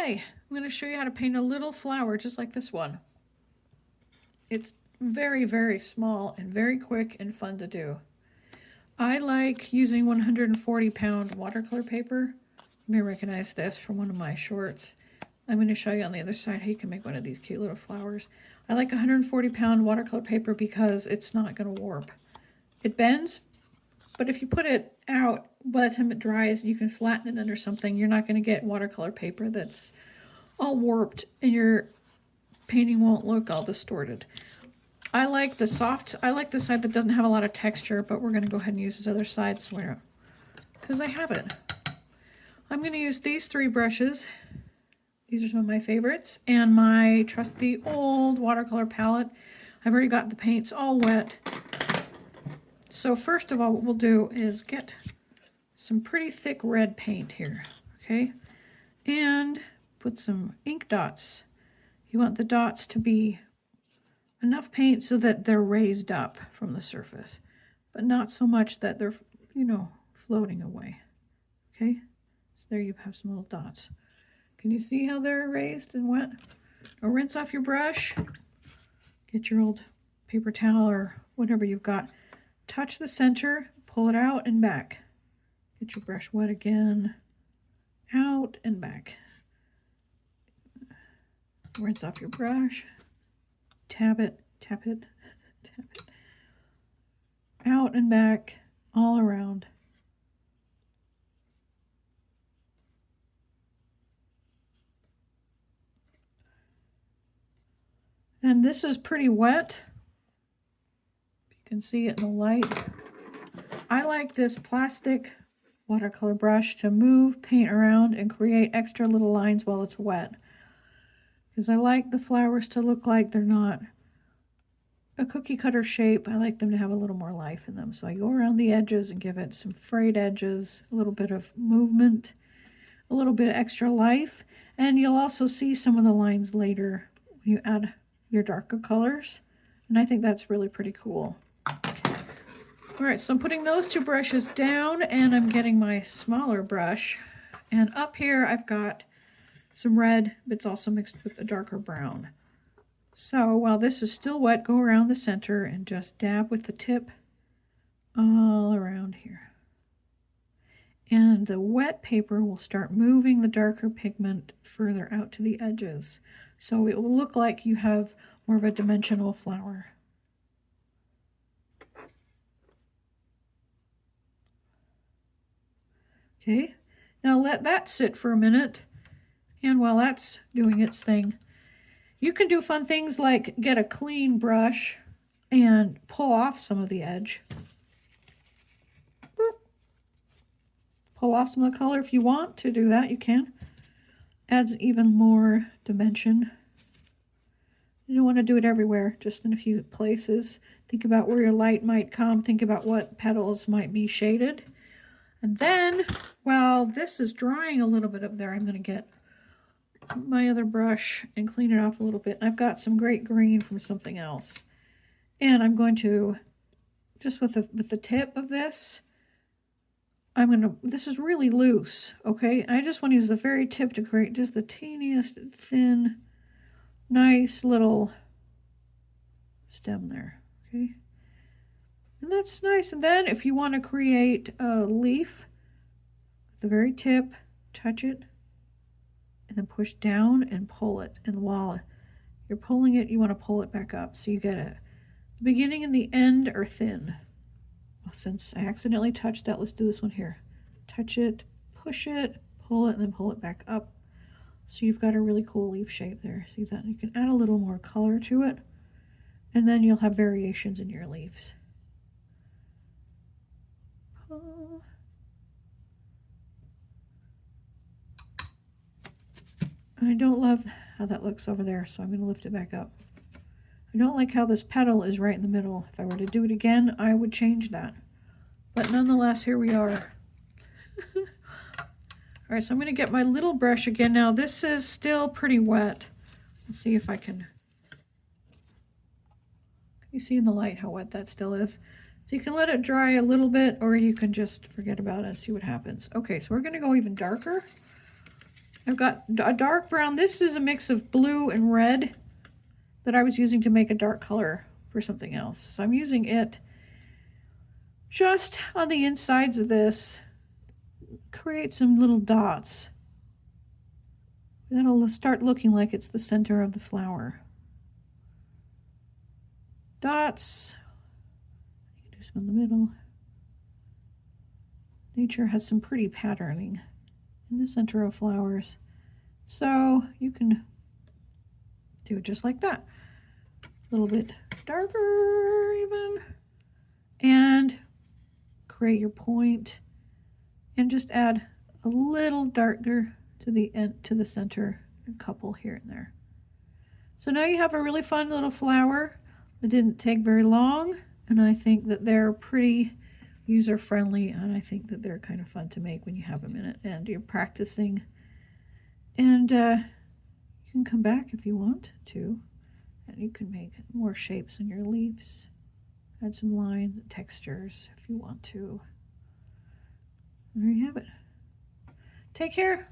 Today, I'm going to show you how to paint a little flower just like this one. It's very, very small and very quick and fun to do. I like using 140-pound watercolor paper. You may recognize this from one of my shorts. I'm going to show you on the other side how you can make one of these cute little flowers. I like 140-pound watercolor paper because it's not going to warp. It bends, but if you put it out, by the time it dries, you can flatten it under something. You're not going to get watercolor paper that's all warped and your painting won't look all distorted. I like the side that doesn't have a lot of texture, but we're going to go ahead and use this other side because I have it. I'm going to use these 3 brushes. These are some of my favorites, and my trusty old watercolor palette. I've already got the paints all wet. So first of all, what we'll do is get some pretty thick red paint here, okay? And put some ink dots. You want the dots to be enough paint so that they're raised up from the surface, but not so much that they're, floating away, okay? So there you have some little dots. Can you see how they're raised and wet? Now rinse off your brush. Get your old paper towel or whatever you've got. Touch the center, pull it out and back. Get your brush wet again. Out and back. Rinse off your brush. Tap it, tap it, tap it. Out and back, all around. And this is pretty wet. You can see it in the light. I like this plastic watercolor brush to move paint around and create extra little lines while it's wet. Because I like the flowers to look like they're not a cookie cutter shape. I like them to have a little more life in them. So I go around the edges and give it some frayed edges, a little bit of movement, a little bit of extra life. And you'll also see some of the lines later when you add your darker colors. And I think that's really pretty cool. All right, so I'm putting those 2 brushes down and I'm getting my smaller brush. And up here I've got some red, but it's also mixed with a darker brown. So while this is still wet, go around the center and just dab with the tip all around here. And the wet paper will start moving the darker pigment further out to the edges. So it will look like you have more of a dimensional flower. Okay, now let that sit for a minute. And while that's doing its thing, you can do fun things like get a clean brush and pull off some of the edge. Pull off some of the color if you want to do that, you can. Adds even more dimension. You don't want to do it everywhere, just in a few places. Think about where your light might come. Think about what petals might be shaded. And then, while this is drying a little bit up there, I'm going to get my other brush and clean it off a little bit. I've got some great green from something else. And I'm going to, just with the tip of this, this is really loose, okay? And I just want to use the very tip to create just the teeniest, thin, nice little stem there, okay? And that's nice. And then if you want to create a leaf, the very tip, touch it, and then push down and pull it. And while you're pulling it, you want to pull it back up. So you get it. The beginning and the end are thin. Well, since I accidentally touched that, let's do this one here. Touch it, push it, pull it, and then pull it back up. So you've got a really cool leaf shape there. See that? You can add a little more color to it. And then you'll have variations in your leaves. Pull. I don't love how that looks over there, so I'm going to lift it back up. I don't like how this petal is right in the middle. If I were to do it again, I would change that. But nonetheless, here we are. All right, so I'm going to get my little brush again. Now, this is still pretty wet. Let's see if I can you see in the light how wet that still is? So you can let it dry a little bit, or you can just forget about it and see what happens. Okay, so we're going to go even darker. I've got a dark brown. This is a mix of blue and red that I was using to make a dark color for something else. So I'm using it just on the insides of this. Create some little dots. That'll start looking like it's the center of the flower. Dots. You can do some in the middle. Nature has some pretty patterning in the center of flowers. So you can do it just like that. A little bit darker even. And create your point. And just add a little darker to the end, to the center, a couple here and there. So now you have a really fun little flower that didn't take very long, and I think that they're pretty user-friendly, and I think that they're kind of fun to make when you have a minute and you're practicing. And you can come back if you want to, and you can make more shapes on your leaves. Add some lines and textures if you want to. There you have it. Take care.